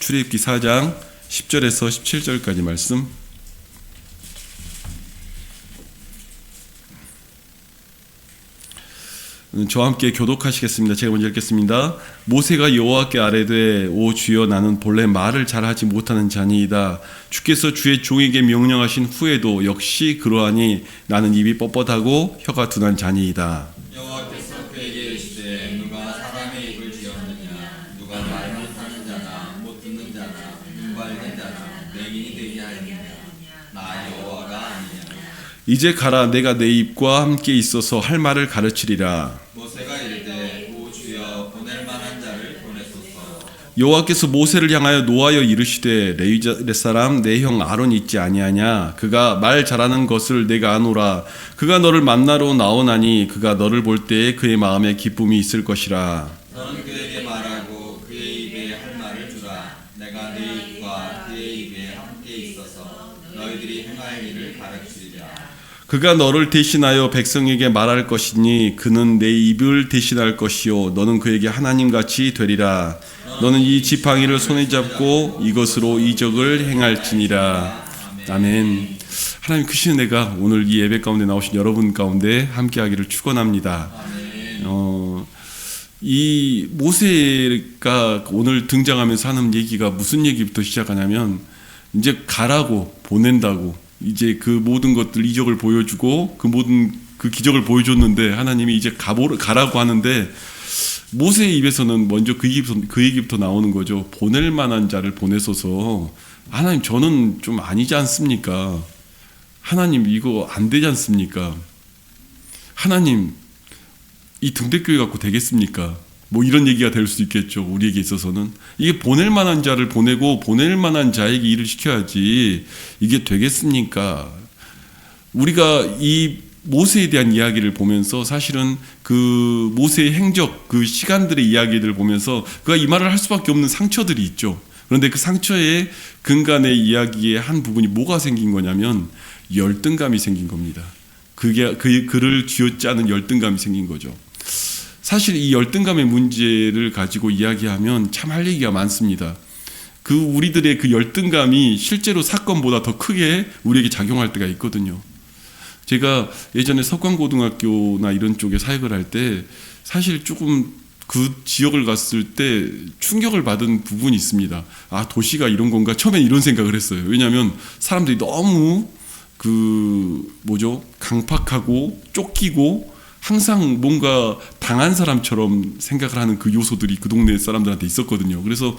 출애굽기 4장 10절에서 17절까지 말씀. 저와 함께 교독하시겠습니다. 제가 먼저 읽겠습니다. 모세가 여호와께 아뢰되 오 주여 나는 본래 말을 잘하지 못하는 자니이다. 주께서 주의 종에게 명령하신 후에도 역시 그러하니 나는 입이 뻣뻣하고 혀가 둔한 자니이다. 여호와께서 그에게 이르시되 누가 사람의 입을 지었느냐 누가 말 못하는 자나 못 듣는 자나 눈발된 자나 맹인이 되게 하였느냐 나 여호와가 아니냐. 이제 가라 내가 내 입과 함께 있어서 할 말을 가르치리라. 모세가 이르되 오 주여 보낼 만한 자를 보내소서. 여호와께서 모세를 향하여 노하여 이르시되 레위 사람 내 형 아론이 있지 아니하냐. 그가 말 잘하는 것을 내가 아노라. 그가 너를 만나러 나오나니 그가 너를 볼 때에 그의 마음에 기쁨이 있을 것이라. 너는 그에게 말하고 그의 입에 할 말을 주라. 내가 네 입과 그의 입에 함께 있어서 너희들이 행할 일을 가르치리라. 그가 너를 대신하여 백성에게 말할 것이니 그는 내 입을 대신할 것이요 너는 그에게 하나님같이 되리라. 너는 이 지팡이를 손에 잡고 이것으로 이적을 행할지니라. 아멘. 하나님 크신 은혜가 오늘 이 예배 가운데 나오신 여러분 가운데 함께하기를 축원합니다. 이 모세가 오늘 등장하면서 하는 얘기가 무슨 얘기부터 시작하냐면 이제 가라고 보낸다고 이제 그 모든 것들 이적을 보여주고 그 모든 그 기적을 보여줬는데 하나님이 이제 가라고 하는데 모세의 입에서는 먼저 그 얘기부터 나오는 거죠. 보낼 만한 자를 보내소서. 하나님 저는 좀 아니지 않습니까? 하나님 이거 안 되지 않습니까? 하나님 이 등대교회 갖고 되겠습니까? 뭐 이런 얘기가 될 수 있겠죠. 우리에게 있어서는 이게 보낼 만한 자를 보내고 보낼 만한 자에게 일을 시켜야지 이게 되겠습니까? 우리가 이 모세에 대한 이야기를 보면서 사실은 그 모세의 행적 그 시간들의 이야기들을 보면서 그가 이 말을 할 수밖에 없는 상처들이 있죠. 그런데 그 상처의 근간의 이야기의 한 부분이 뭐가 생긴 거냐면 열등감이 생긴 겁니다. 그게 그를 쥐어짜는 열등감이 생긴 거죠. 사실 이 열등감의 문제를 가지고 이야기하면 참 할 얘기가 많습니다. 그 우리들의 그 열등감이 실제로 사건보다 더 크게 우리에게 작용할 때가 있거든요. 제가 예전에 석관고등학교나 이런 쪽에 사역을 할 때 사실 조금 그 지역을 갔을 때 충격을 받은 부분이 있습니다. 아, 도시가 이런 건가? 처음엔 이런 생각을 했어요. 왜냐하면 사람들이 너무 강팍하고 쫓기고 항상 뭔가 당한 사람처럼 생각을 하는 그 요소들이 그 동네 사람들한테 있었거든요. 그래서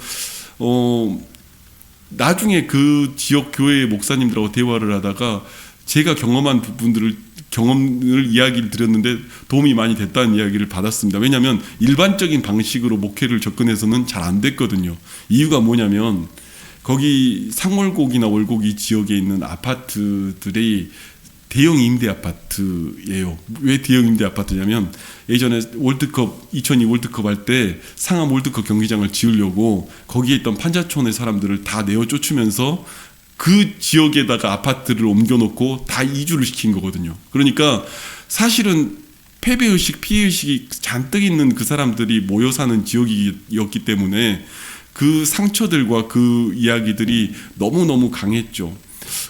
나중에 그 지역 교회 목사님들하고 대화를 하다가 제가 경험한 경험을 이야기를 드렸는데 도움이 많이 됐다는 이야기를 받았습니다. 왜냐하면 일반적인 방식으로 목회를 접근해서는 잘 안 됐거든요. 이유가 뭐냐면 거기 상월곡이나 월곡이 지역에 있는 아파트들이 대형 임대 아파트예요. 왜 대형 임대 아파트냐면 예전에 2002 월드컵 할 때 상암 월드컵 경기장을 지으려고 거기에 있던 판자촌의 사람들을 다 내어 쫓으면서 그 지역에다가 아파트를 옮겨놓고 다 이주를 시킨 거거든요. 그러니까 사실은 패배의식, 피해의식이 잔뜩 있는 그 사람들이 모여 사는 지역이었기 때문에 그 상처들과 그 이야기들이 너무너무 강했죠.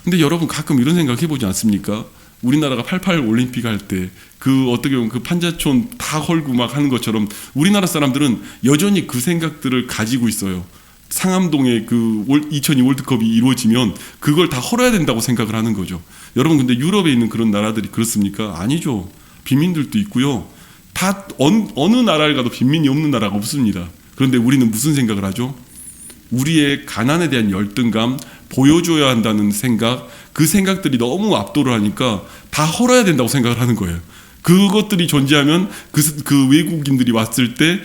근데 여러분 가끔 이런 생각 해보지 않습니까? 우리나라가 88 올림픽 할 때 그 어떻게 보면 그 판자촌 다 헐고 막 하는 것처럼 우리나라 사람들은 여전히 그 생각들을 가지고 있어요. 상암동에 그 2002 월드컵이 이루어지면 그걸 다 헐어야 된다고 생각을 하는 거죠. 여러분 근데 유럽에 있는 그런 나라들이 그렇습니까? 아니죠. 빈민들도 있고요. 다 어느 나라를 가도 빈민이 없는 나라가 없습니다. 그런데 우리는 무슨 생각을 하죠? 우리의 가난에 대한 열등감, 보여줘야 한다는 생각, 그 생각들이 너무 압도를 하니까 다 헐어야 된다고 생각을 하는 거예요. 그것들이 존재하면 그 외국인들이 왔을 때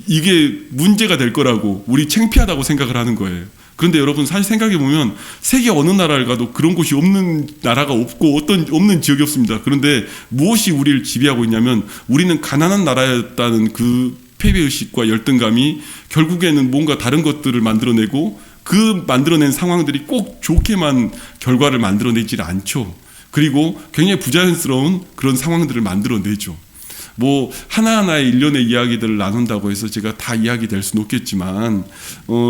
이게 문제가 될 거라고 우리 창피하다고 생각을 하는 거예요. 그런데 여러분 사실 생각해보면 세계 어느 나라를 가도 그런 곳이 없는 나라가 없고 없는 지역이 없습니다. 그런데 무엇이 우리를 지배하고 있냐면 우리는 가난한 나라였다는 그 패배의식과 열등감이 결국에는 뭔가 다른 것들을 만들어내고 그 만들어낸 상황들이 꼭 좋게만 결과를 만들어내질 않죠. 그리고 굉장히 부자연스러운 그런 상황들을 만들어내죠. 뭐 하나하나의 일련의 이야기들을 나눈다고 해서 제가 다 이야기 될 수는 없겠지만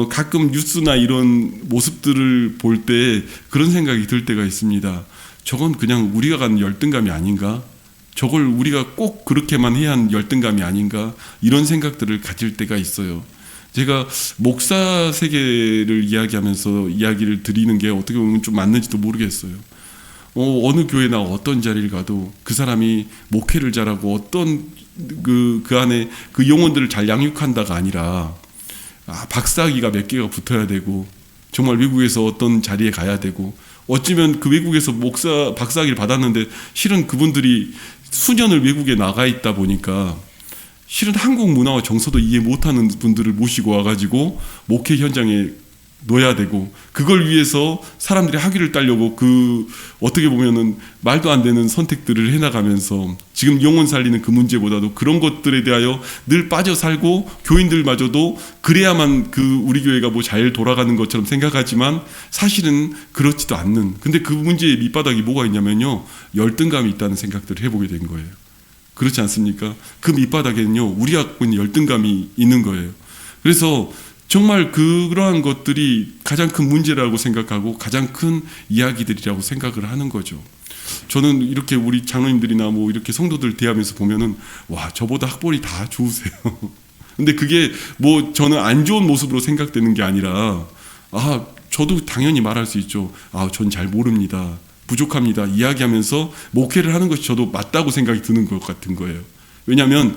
가끔 뉴스나 이런 모습들을 볼 때 그런 생각이 들 때가 있습니다. 저건 그냥 우리가 갖는 열등감이 아닌가? 저걸 우리가 꼭 그렇게만 해야 하는 열등감이 아닌가? 이런 생각들을 가질 때가 있어요. 제가 목사 세계를 이야기하면서 이야기를 드리는 게 어떻게 보면 좀 맞는지도 모르겠어요. 어느 교회나 어떤 자리를 가도 그 사람이 목회를 잘하고 어떤 그 안에 그 영혼들을 잘 양육한다가 아니라 박사학위가 몇 개가 붙어야 되고 정말 외국에서 어떤 자리에 가야 되고 어쩌면 그 외국에서 박사학위를 받았는데 실은 그분들이 수년을 외국에 나가 있다 보니까 실은 한국 문화와 정서도 이해 못하는 분들을 모시고 와가지고 목회 현장에 놓아야 되고 그걸 위해서 사람들이 학위를 따려고 어떻게 보면은 말도 안 되는 선택들을 해나가면서 지금 영혼 살리는 그 문제보다도 그런 것들에 대하여 늘 빠져 살고 교인들마저도 그래야만 우리 교회가 뭐 잘 돌아가는 것처럼 생각하지만 사실은 그렇지도 않는, 근데 그 문제의 밑바닥이 뭐가 있냐면요, 열등감이 있다는 생각들을 해보게 된 거예요. 그렇지 않습니까? 그 밑바닥에는요 우리가 갖고 있는 열등감이 있는 거예요. 그래서 정말 그러한 것들이 가장 큰 문제라고 생각하고 가장 큰 이야기들이라고 생각을 하는 거죠. 저는 이렇게 우리 장로님들이나 뭐 이렇게 성도들 대하면서 보면은 와, 저보다 학벌이 다 좋으세요. 근데 그게 뭐 저는 안 좋은 모습으로 생각되는 게 아니라 저도 당연히 말할 수 있죠. 전 잘 모릅니다. 부족합니다. 이야기하면서 목회를 하는 것이 저도 맞다고 생각이 드는 것 같은 거예요. 왜냐하면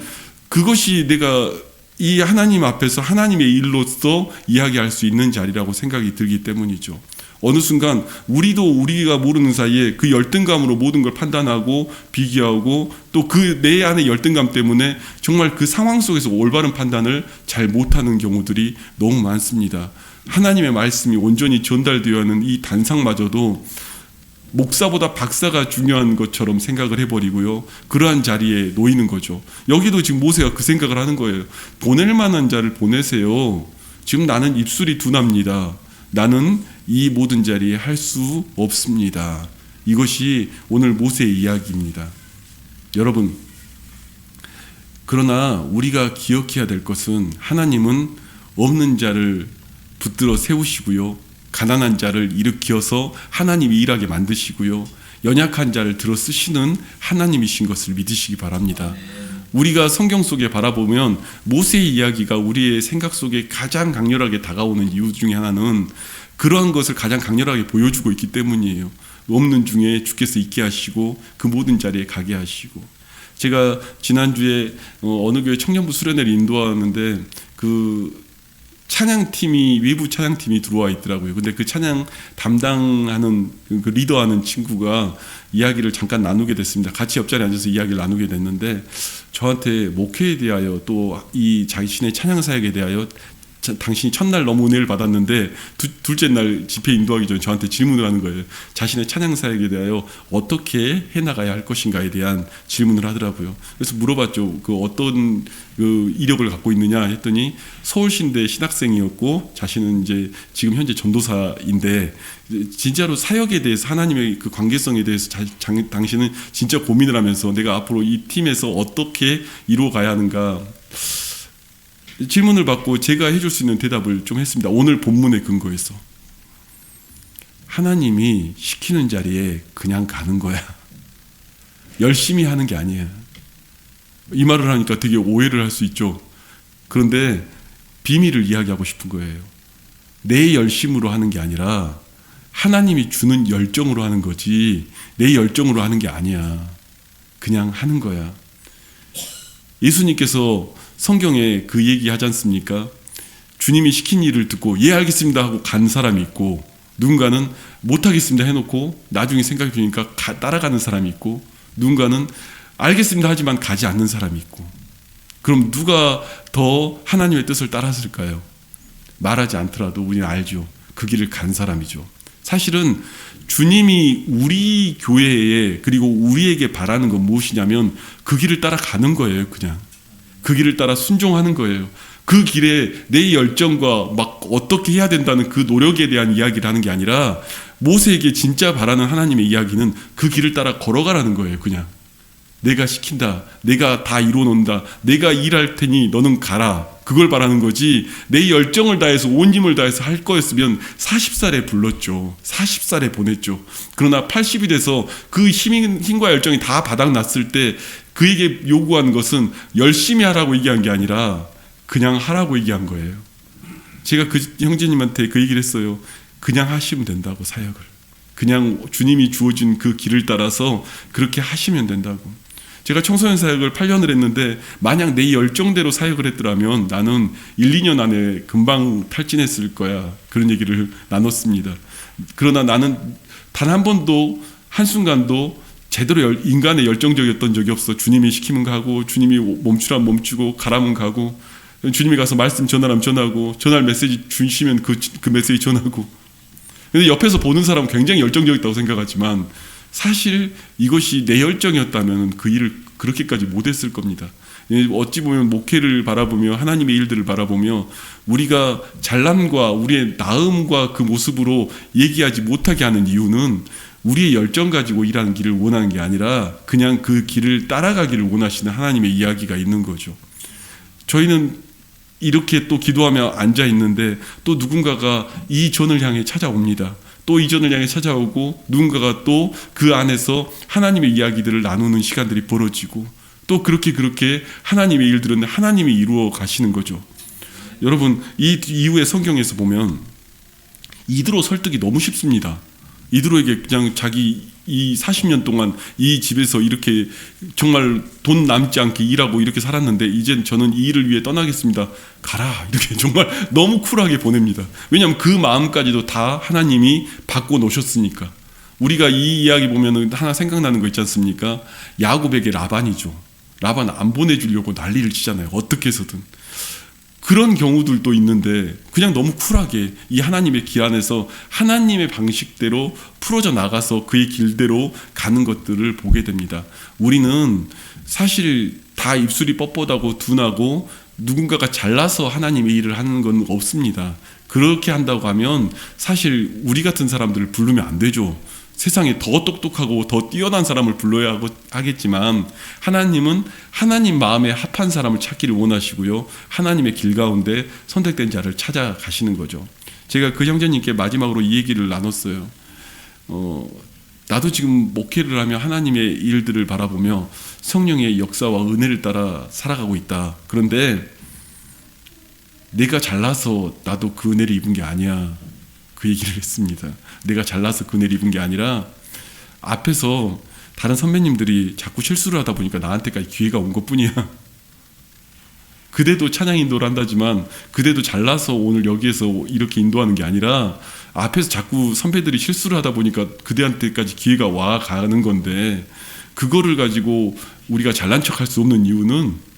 그것이 내가 이 하나님 앞에서 하나님의 일로서 이야기할 수 있는 자리라고 생각이 들기 때문이죠. 어느 순간 우리가 모르는 사이에 그 열등감으로 모든 걸 판단하고 비교하고 또 그 내 안의 열등감 때문에 정말 그 상황 속에서 올바른 판단을 잘 못하는 경우들이 너무 많습니다. 하나님의 말씀이 온전히 전달되어야 하는 이 단상마저도 목사보다 박사가 중요한 것처럼 생각을 해버리고요. 그러한 자리에 놓이는 거죠. 여기도 지금 모세가 그 생각을 하는 거예요. 보낼 만한 자를 보내세요. 지금 나는 입술이 둔합니다. 나는 이 모든 자리에 할 수 없습니다. 이것이 오늘 모세의 이야기입니다. 여러분, 그러나 우리가 기억해야 될 것은 하나님은 없는 자를 붙들어 세우시고요, 가난한 자를 일으켜서 하나님이 일하게 만드시고요, 연약한 자를 들어 쓰시는 하나님이신 것을 믿으시기 바랍니다. 우리가 성경 속에 바라보면 모세의 이야기가 우리의 생각 속에 가장 강렬하게 다가오는 이유 중에 하나는 그러한 것을 가장 강렬하게 보여주고 있기 때문이에요. 없는 중에 주께서 있게 하시고 그 모든 자리에 가게 하시고. 제가 지난주에 어느 교회 청년부 수련회를 인도하는데 외부 찬양팀이 들어와 있더라고요. 근데 그 찬양 담당하는 그 리더하는 친구가 이야기를 잠깐 나누게 됐습니다. 같이 옆자리에 앉아서 이야기를 나누게 됐는데 저한테 목회에 대하여 또 이 자신의 찬양 사역에 대하여 당신이 첫날 너무 은혜를 받았는데 둘째 날 집회 인도하기 전에 저한테 질문을 하는 거예요. 자신의 찬양 사역에 대하여 어떻게 해나가야 할 것인가에 대한 질문을 하더라고요. 그래서 물어봤죠. 어떤 이력을 갖고 있느냐 했더니 서울신대 신학생이었고 자신은 이제 지금 현재 전도사인데 진짜로 사역에 대해서 하나님의 그 관계성에 대해서 당신은 진짜 고민을 하면서 내가 앞으로 이 팀에서 어떻게 이루어가야 하는가 질문을 받고 제가 해줄 수 있는 대답을 좀 했습니다. 오늘 본문에 근거해서 하나님이 시키는 자리에 그냥 가는 거야. 열심히 하는 게 아니에요. 이 말을 하니까 되게 오해를 할 수 있죠. 그런데 비밀을 이야기하고 싶은 거예요. 내 열심으로 하는 게 아니라 하나님이 주는 열정으로 하는 거지 내 열정으로 하는 게 아니야. 그냥 하는 거야. 예수님께서 성경에 그 얘기 하지 않습니까? 주님이 시킨 일을 듣고 예 알겠습니다 하고 간 사람이 있고 누군가는 못하겠습니다 해놓고 나중에 생각해 보니까 따라가는 사람이 있고 누군가는 알겠습니다 하지만 가지 않는 사람이 있고. 그럼 누가 더 하나님의 뜻을 따랐을까요? 말하지 않더라도 우리는 알죠. 그 길을 간 사람이죠. 사실은 주님이 우리 교회에 그리고 우리에게 바라는 건 무엇이냐면 그 길을 따라가는 거예요. 그냥 그 길을 따라 순종하는 거예요. 그 길에 내 열정과 막 어떻게 해야 된다는 그 노력에 대한 이야기를 하는 게 아니라 모세에게 진짜 바라는 하나님의 이야기는 그 길을 따라 걸어가라는 거예요. 그냥 내가 시킨다. 내가 다 이루어 놓는다. 내가 일할 테니 너는 가라. 그걸 바라는 거지. 내 열정을 다해서 온 힘을 다해서 할 거였으면 40살에 불렀죠. 40살에 보냈죠. 그러나 80이 돼서 그 힘과 열정이 다 바닥났을 때 그에게 요구한 것은 열심히 하라고 얘기한 게 아니라 그냥 하라고 얘기한 거예요. 제가 그 형제님한테 그 얘기를 했어요. 그냥 하시면 된다고, 사역을. 그냥 주님이 주어진 그 길을 따라서 그렇게 하시면 된다고. 제가 청소년 사역을 8년을 했는데 만약 내 열정대로 사역을 했더라면 나는 1, 2년 안에 금방 탈진했을 거야. 그런 얘기를 나눴습니다. 그러나 나는 단 한 번도 한순간도 제대로 인간의 열정적이었던 적이 없어. 주님이 시키면 가고, 주님이 멈추라면 멈추고, 가라면 가고, 주님이 가서 말씀 전하라면 전하고, 전할 메시지 주시면 그 메시지 전하고. 근데 옆에서 보는 사람은 굉장히 열정적이었다고 생각하지만 사실 이것이 내 열정이었다면 그 일을 그렇게까지 못했을 겁니다. 어찌 보면 목회를 바라보며 하나님의 일들을 바라보며 우리가 잘남과 우리의 나음과 그 모습으로 얘기하지 못하게 하는 이유는 우리의 열정 가지고 일하는 길을 원하는 게 아니라 그냥 그 길을 따라가기를 원하시는 하나님의 이야기가 있는 거죠. 저희는 이렇게 또 기도하며 앉아 있는데 또 누군가가 이 전을 향해 찾아옵니다. 또 이 전을 향해 찾아오고 누군가가 또 그 안에서 하나님의 이야기들을 나누는 시간들이 벌어지고 또 그렇게 하나님의 일들은 하나님이 이루어 가시는 거죠. 여러분, 이 이후에 성경에서 보면 이드로 설득이 너무 쉽습니다. 이드로에게 그냥 자기 이 40년 동안 이 집에서 이렇게 정말 돈 남지 않게 일하고 이렇게 살았는데 이젠 저는 이 일을 위해 떠나겠습니다. 가라. 이렇게 정말 너무 쿨하게 보냅니다. 왜냐하면 그 마음까지도 다 하나님이 바꿔 놓으셨으니까. 우리가 이 이야기 보면 하나 생각나는 거 있지 않습니까? 야곱에게 라반이죠. 라반 안 보내주려고 난리를 치잖아요. 어떻게 해서든. 그런 경우들도 있는데 그냥 너무 쿨하게 이 하나님의 길 안에서 하나님의 방식대로 풀어져 나가서 그의 길대로 가는 것들을 보게 됩니다. 우리는 사실 다 입술이 뻣뻣하고 둔하고 누군가가 잘나서 하나님의 일을 하는 건 없습니다. 그렇게 한다고 하면 사실 우리 같은 사람들을 부르면 안 되죠. 세상에 더 똑똑하고 더 뛰어난 사람을 불러야 하겠지만 하나님은 하나님 마음에 합한 사람을 찾기를 원하시고요. 하나님의 길 가운데 선택된 자를 찾아가시는 거죠. 제가 그 형제님께 마지막으로 이 얘기를 나눴어요. 나도 지금 목회를 하며 하나님의 일들을 바라보며 성령의 역사와 은혜를 따라 살아가고 있다. 그런데 내가 잘나서 나도 그 은혜를 입은 게 아니야. 그 얘기를 했습니다. 내가 잘나서 그 은혜를 입은 게 아니라 앞에서 다른 선배님들이 자꾸 실수를 하다 보니까 나한테까지 기회가 온 것뿐이야. 그대도 찬양 인도를 한다지만 그대도 잘나서 오늘 여기에서 이렇게 인도하는 게 아니라 앞에서 자꾸 선배들이 실수를 하다 보니까 그대한테까지 기회가 와 가는 건데 그거를 가지고 우리가 잘난 척할 수 없는 이유는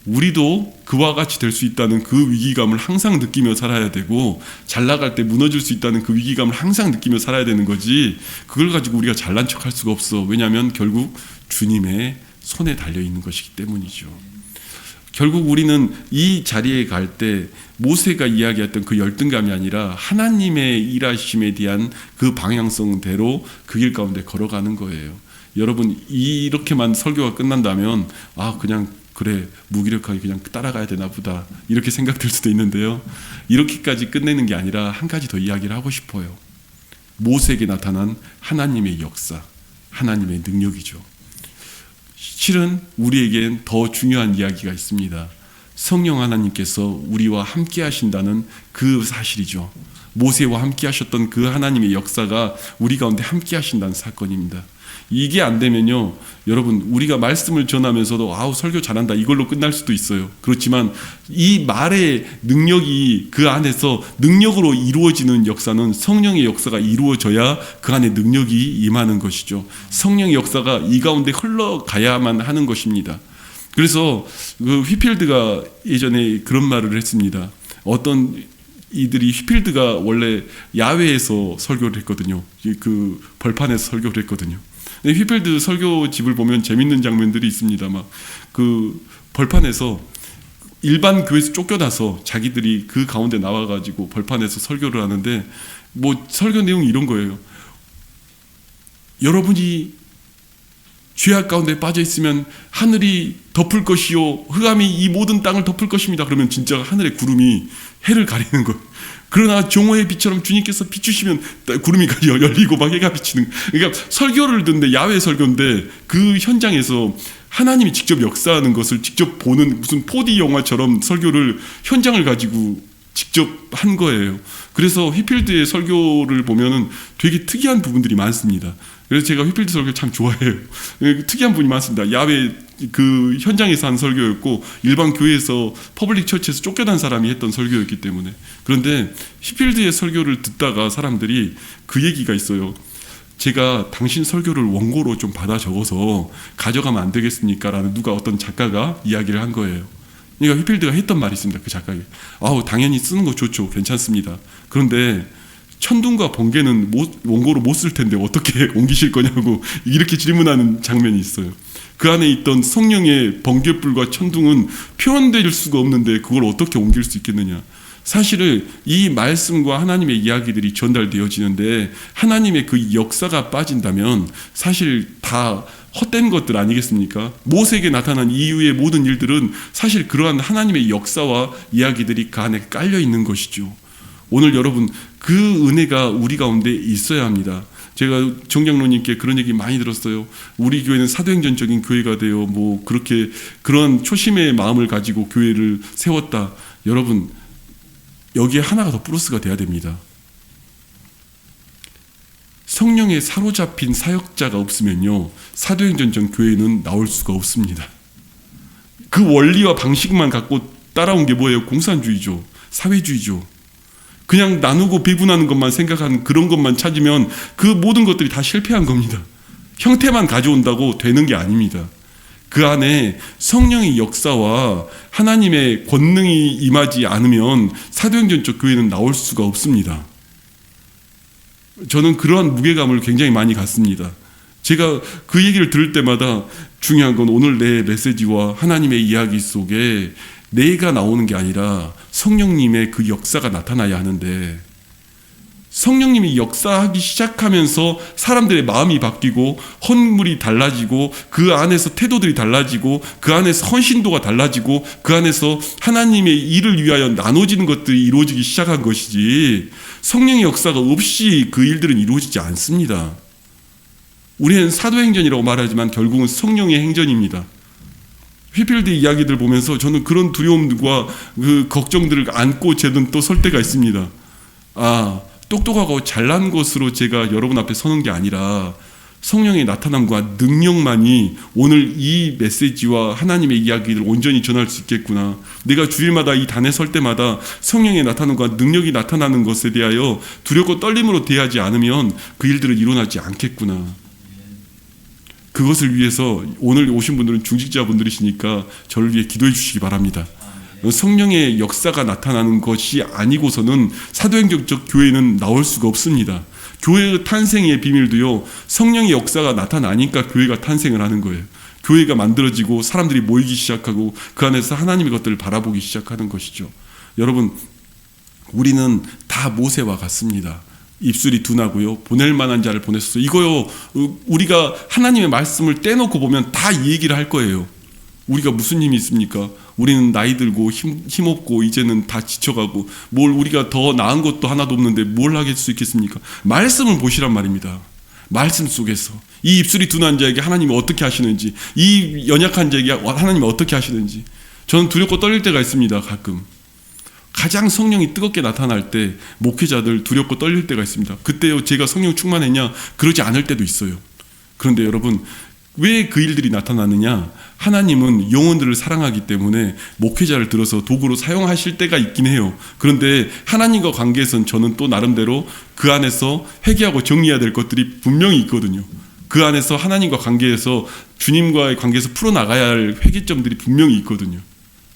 우리도 그와 같이 될 수 있다는 그 위기감을 항상 느끼며 살아야 되고 잘 나갈 때 무너질 수 있다는 그 위기감을 항상 느끼며 살아야 되는 거지 그걸 가지고 우리가 잘난 척할 수가 없어. 왜냐하면 결국 주님의 손에 달려있는 것이기 때문이죠. 결국 우리는 이 자리에 갈 때 모세가 이야기했던 그 열등감이 아니라 하나님의 일하심에 대한 그 방향성대로 그 길 가운데 걸어가는 거예요. 여러분 이렇게만 설교가 끝난다면 그냥 그래 무기력하게 그냥 따라가야 되나 보다 이렇게 생각될 수도 있는데요. 이렇게까지 끝내는 게 아니라 한 가지 더 이야기를 하고 싶어요. 모세에게 나타난 하나님의 역사, 하나님의 능력이죠. 실은 우리에겐 더 중요한 이야기가 있습니다. 성령 하나님께서 우리와 함께 하신다는 그 사실이죠. 모세와 함께 하셨던 그 하나님의 역사가 우리 가운데 함께 하신다는 사건입니다. 이게 안 되면요, 여러분 우리가 말씀을 전하면서도 설교 잘한다 이걸로 끝날 수도 있어요. 그렇지만 이 말의 능력이 그 안에서 능력으로 이루어지는 역사는 성령의 역사가 이루어져야 그 안에 능력이 임하는 것이죠. 성령의 역사가 이 가운데 흘러가야만 하는 것입니다. 그래서 그 휘필드가 예전에 그런 말을 했습니다. 어떤 이들이 휘필드가 원래 야외에서 설교를 했거든요. 그 벌판에서 설교를 했거든요. 휘필드 설교집을 보면 재밌는 장면들이 있습니다. 막 그 벌판에서 일반 교회에서 쫓겨나서 자기들이 그 가운데 나와가지고 벌판에서 설교를 하는데 설교 내용이 이런 거예요. 여러분이 죄악 가운데 빠져 있으면 하늘이 덮을 것이요 흑암이 이 모든 땅을 덮을 것입니다. 그러면 진짜 하늘의 구름이 해를 가리는 거예요. 그러나 정오의 빛처럼 주님께서 비추시면 구름이 열리고 막 해가 비치는. 그러니까 설교를 듣는데 야외 설교인데 그 현장에서 하나님이 직접 역사하는 것을 직접 보는 무슨 4D 영화처럼 설교를 현장을 가지고 직접 한 거예요. 그래서 휘필드의 설교를 보면은 되게 특이한 부분들이 많습니다. 그래서 제가 휘필드 설교 참 좋아해요. 특이한 부분이 많습니다. 야외 그 현장에서 한 설교였고 일반 교회에서 퍼블릭 처치에서 쫓겨난 사람이 했던 설교였기 때문에. 그런데 휘필드의 설교를 듣다가 사람들이 그 얘기가 있어요. 제가 당신 설교를 원고로 좀 받아 적어서 가져가면 안 되겠습니까? 라는 누가 어떤 작가가 이야기를 한 거예요. 그러니까 휘필드가 했던 말이 있습니다. 그 작가에게. 당연히 쓰는 거 좋죠. 괜찮습니다. 그런데 천둥과 번개는 원고로 못 쓸 텐데 어떻게 옮기실 거냐고 이렇게 질문하는 장면이 있어요. 그 안에 있던 성령의 번개불과 천둥은 표현될 수가 없는데 그걸 어떻게 옮길 수 있겠느냐. 사실은 이 말씀과 하나님의 이야기들이 전달되어지는데 하나님의 그 역사가 빠진다면 사실 다 헛된 것들 아니겠습니까? 모세에게 나타난 이후의 모든 일들은 사실 그러한 하나님의 역사와 이야기들이 그 안에 깔려 있는 것이죠. 오늘 여러분 그 은혜가 우리 가운데 있어야 합니다. 제가 정장로님께 그런 얘기 많이 들었어요. 우리 교회는 사도행전적인 교회가 되어 뭐 그렇게 그런 초심의 마음을 가지고 교회를 세웠다. 여러분 여기에 하나가 더 플러스가 돼야 됩니다. 성령에 사로잡힌 사역자가 없으면요 사도행전적 교회는 나올 수가 없습니다. 그 원리와 방식만 갖고 따라온 게 뭐예요? 공산주의죠. 사회주의죠. 그냥 나누고 배분하는 것만 생각하는 그런 것만 찾으면 그 모든 것들이 다 실패한 겁니다. 형태만 가져온다고 되는 게 아닙니다. 그 안에 성령의 역사와 하나님의 권능이 임하지 않으면 사도행전적 교회는 나올 수가 없습니다. 저는 그러한 무게감을 굉장히 많이 갖습니다. 제가 그 얘기를 들을 때마다 중요한 건 오늘 내 메시지와 하나님의 이야기 속에 내가 나오는 게 아니라 성령님의 그 역사가 나타나야 하는데 성령님이 역사하기 시작하면서 사람들의 마음이 바뀌고 헌물이 달라지고 그 안에서 태도들이 달라지고 그 안에서 헌신도가 달라지고 그 안에서 하나님의 일을 위하여 나눠지는 것들이 이루어지기 시작한 것이지 성령의 역사가 없이 그 일들은 이루어지지 않습니다. 우리는 사도행전이라고 말하지만 결국은 성령의 행전입니다. 휘필드 이야기들 보면서 저는 그런 두려움과 그 걱정들을 안고 제는 또 설 때가 있습니다. 똑똑하고 잘난 것으로 제가 여러분 앞에 서는 게 아니라 성령의 나타남과 능력만이 오늘 이 메시지와 하나님의 이야기를 온전히 전할 수 있겠구나. 내가 주일마다 이 단에 설 때마다 성령의 나타남과 능력이 나타나는 것에 대하여 두렵고 떨림으로 대하지 않으면 그 일들은 일어나지 않겠구나. 그것을 위해서 오늘 오신 분들은 중직자분들이시니까 저를 위해 기도해 주시기 바랍니다. 성령의 역사가 나타나는 것이 아니고서는 사도행전적 교회는 나올 수가 없습니다. 교회의 탄생의 비밀도요 성령의 역사가 나타나니까 교회가 탄생을 하는 거예요. 교회가 만들어지고 사람들이 모이기 시작하고 그 안에서 하나님의 것들을 바라보기 시작하는 것이죠. 여러분 우리는 다 모세와 같습니다. 입술이 둔하고요 보낼 만한 자를 보냈어요. 이거요 우리가 하나님의 말씀을 떼놓고 보면 다 이 얘기를 할 거예요. 우리가 무슨 힘이 있습니까? 우리는 나이 들고 힘없고 이제는 다 지쳐가고 뭘 우리가 더 나은 것도 하나도 없는데 뭘 하겠 수 있겠습니까? 말씀을 보시란 말입니다. 말씀 속에서 이 입술이 둔한 자에게 하나님이 어떻게 하시는지, 이 연약한 자에게 하나님이 어떻게 하시는지. 저는 두렵고 떨릴 때가 있습니다. 가끔 가장 성령이 뜨겁게 나타날 때 목회자들 두렵고 떨릴 때가 있습니다. 그때요 제가 성령 충만했냐? 그러지 않을 때도 있어요. 그런데 여러분 왜 그 일들이 나타나느냐? 하나님은 영혼들을 사랑하기 때문에 목회자를 들어서 도구로 사용하실 때가 있긴 해요. 그런데 하나님과 관계에선 저는 또 나름대로 그 안에서 회개하고 정리해야 될 것들이 분명히 있거든요. 그 안에서 하나님과 관계에서 주님과의 관계에서 풀어나가야 할 회개점들이 분명히 있거든요.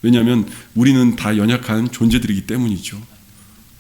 왜냐하면 우리는 다 연약한 존재들이기 때문이죠.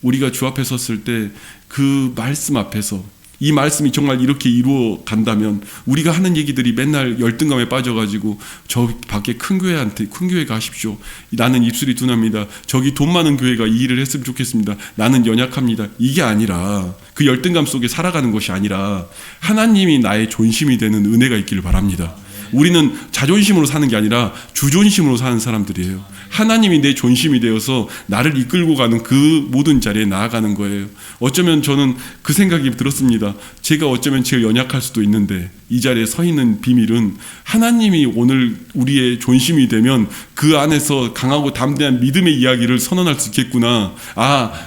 우리가 주 앞에 섰을 때 그 말씀 앞에서 이 말씀이 정말 이렇게 이루어 간다면 우리가 하는 얘기들이 맨날 열등감에 빠져가지고 저 밖에 큰 교회한테 큰 교회 가십시오. 나는 입술이 둔합니다. 저기 돈 많은 교회가 이 일을 했으면 좋겠습니다. 나는 연약합니다. 이게 아니라 그 열등감 속에 살아가는 것이 아니라 하나님이 나의 존심이 되는 은혜가 있기를 바랍니다. 우리는 자존심으로 사는 게 아니라 주존심으로 사는 사람들이에요. 하나님이 내 존심이 되어서 나를 이끌고 가는 그 모든 자리에 나아가는 거예요. 어쩌면 저는 그 생각이 들었습니다. 제가 어쩌면 제일 연약할 수도 있는데 이 자리에 서 있는 비밀은 하나님이 오늘 우리의 존심이 되면 그 안에서 강하고 담대한 믿음의 이야기를 선언할 수 있겠구나.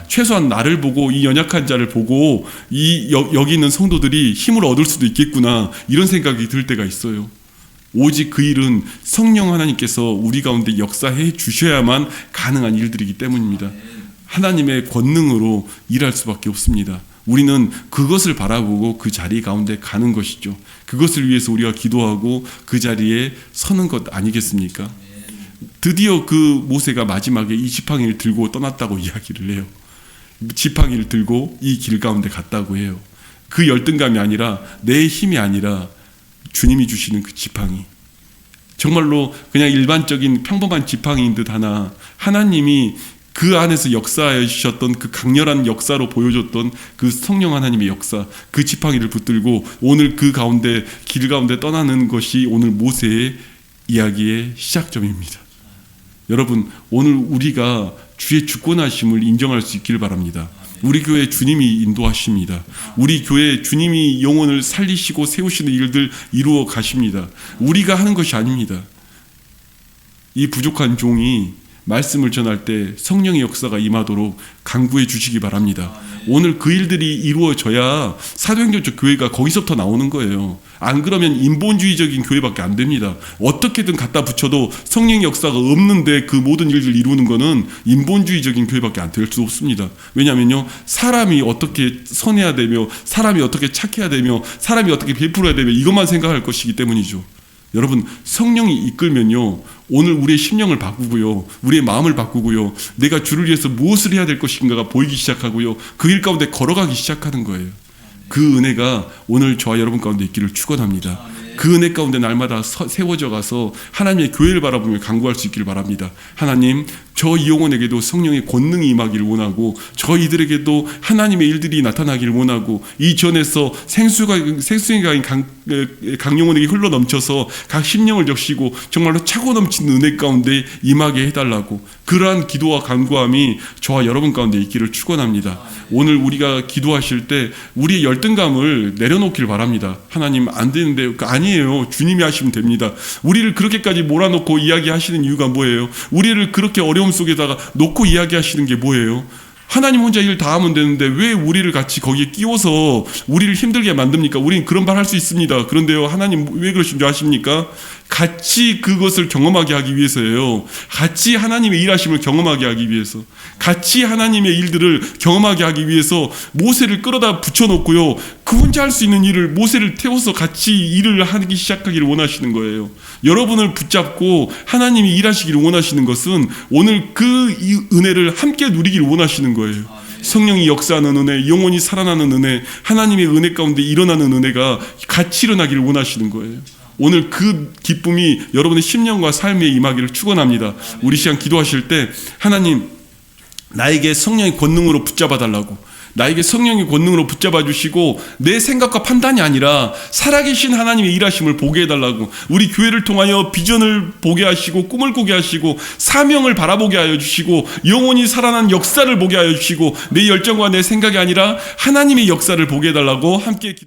최소한 나를 보고 이 연약한 자를 보고 여기 있는 성도들이 힘을 얻을 수도 있겠구나. 이런 생각이 들 때가 있어요. 오직 그 일은 성령 하나님께서 우리 가운데 역사해 주셔야만 가능한 일들이기 때문입니다. 하나님의 권능으로 일할 수밖에 없습니다. 우리는 그것을 바라보고 그 자리 가운데 가는 것이죠. 그것을 위해서 우리가 기도하고 그 자리에 서는 것 아니겠습니까? 드디어 그 모세가 마지막에 이 지팡이를 들고 떠났다고 이야기를 해요. 지팡이를 들고 이 길 가운데 갔다고 해요. 그 열등감이 아니라 내 힘이 아니라 주님이 주시는 그 지팡이, 정말로 그냥 일반적인 평범한 지팡이인 듯 하나 하나님이 그 안에서 역사해 주셨던 그 강렬한 역사로 보여줬던 그 성령 하나님의 역사, 그 지팡이를 붙들고 오늘 그 가운데 길 가운데 떠나는 것이 오늘 모세의 이야기의 시작점입니다. 여러분, 오늘 우리가 주의 주권하심을 인정할 수 있기를 바랍니다. 우리 교회 주님이 인도하십니다. 우리 교회 주님이 영혼을 살리시고 세우시는 일들 이루어 가십니다. 우리가 하는 것이 아닙니다. 이 부족한 종이 말씀을 전할 때 성령의 역사가 임하도록 간구해 주시기 바랍니다. 오늘 그 일들이 이루어져야 사도행전 쪽 교회가 거기서부터 나오는 거예요. 안 그러면 인본주의적인 교회밖에 안 됩니다. 어떻게든 갖다 붙여도 성령의 역사가 없는데 그 모든 일들을 이루는 거는 인본주의적인 교회밖에 안 될 수 없습니다. 왜냐하면요, 사람이 어떻게 선해야 되며 사람이 어떻게 착해야 되며 사람이 어떻게 베풀어야 되며 이것만 생각할 것이기 때문이죠. 여러분, 성령이 이끌면요, 오늘 우리의 심령을 바꾸고요, 우리의 마음을 바꾸고요, 내가 주를 위해서 무엇을 해야 될 것인가가 보이기 시작하고요, 그 일 가운데 걸어가기 시작하는 거예요. 그 은혜가 오늘 저와 여러분 가운데 있기를 축원합니다. 그 은혜 가운데 날마다 세워져 가서 하나님의 교회를 바라보며 간구할 수 있기를 바랍니다. 하나님, 저 이영혼에게도 성령의 권능이 임하기를 원하고 저희들에게도 하나님의 일들이 나타나기를 원하고 이전에서 생수의 강이 강영혼에게 흘러넘쳐서 각 심령을 적시고 정말로 차고 넘치는 은혜 가운데 임하게 해달라고, 그러한 기도와 간구함이 저와 여러분 가운데 있기를 축원합니다. 오늘 우리가 기도하실 때 우리의 열등감을 내려놓기를 바랍니다. 하나님, 안 되는데, 아니에요. 주님이 하시면 됩니다. 우리를 그렇게까지 몰아놓고 이야기하시는 이유가 뭐예요? 우리를 그렇게 어려움 속에다가 놓고 이야기하시는 게 뭐예요? 하나님 혼자 일 다 하면 되는데 왜 우리를 같이 거기에 끼워서 우리를 힘들게 만듭니까? 우리는 그런 말 할 수 있습니다. 그런데요, 하나님 왜 그러신 줄 아십니까? 같이 그것을 경험하게 하기 위해서예요. 같이 하나님의 일하심을 경험하게 하기 위해서, 같이 하나님의 일들을 경험하게 하기 위해서 모세를 끌어다 붙여놓고요, 그 혼자 할 수 있는 일을 모세를 태워서 같이 일을 하기 시작하기를 원하시는 거예요. 여러분을 붙잡고 하나님이 일하시기를 원하시는 것은 오늘 그 은혜를 함께 누리기를 원하시는 거예요. 성령이 역사하는 은혜, 영혼이 살아나는 은혜, 하나님의 은혜 가운데 일어나는 은혜가 같이 일어나기를 원하시는 거예요. 오늘 그 기쁨이 여러분의 심령과 삶에 임하기를 축원합니다. 우리 시간 기도하실 때 하나님, 나에게 성령의 권능으로 붙잡아 달라고, 나에게 성령의 권능으로 붙잡아 주시고 내 생각과 판단이 아니라 살아계신 하나님의 일하심을 보게 해달라고, 우리 교회를 통하여 비전을 보게 하시고 꿈을 꾸게 하시고 사명을 바라보게 하여 주시고 영혼이 살아난 역사를 보게 하여 주시고 내 열정과 내 생각이 아니라 하나님의 역사를 보게 해달라고 함께 기도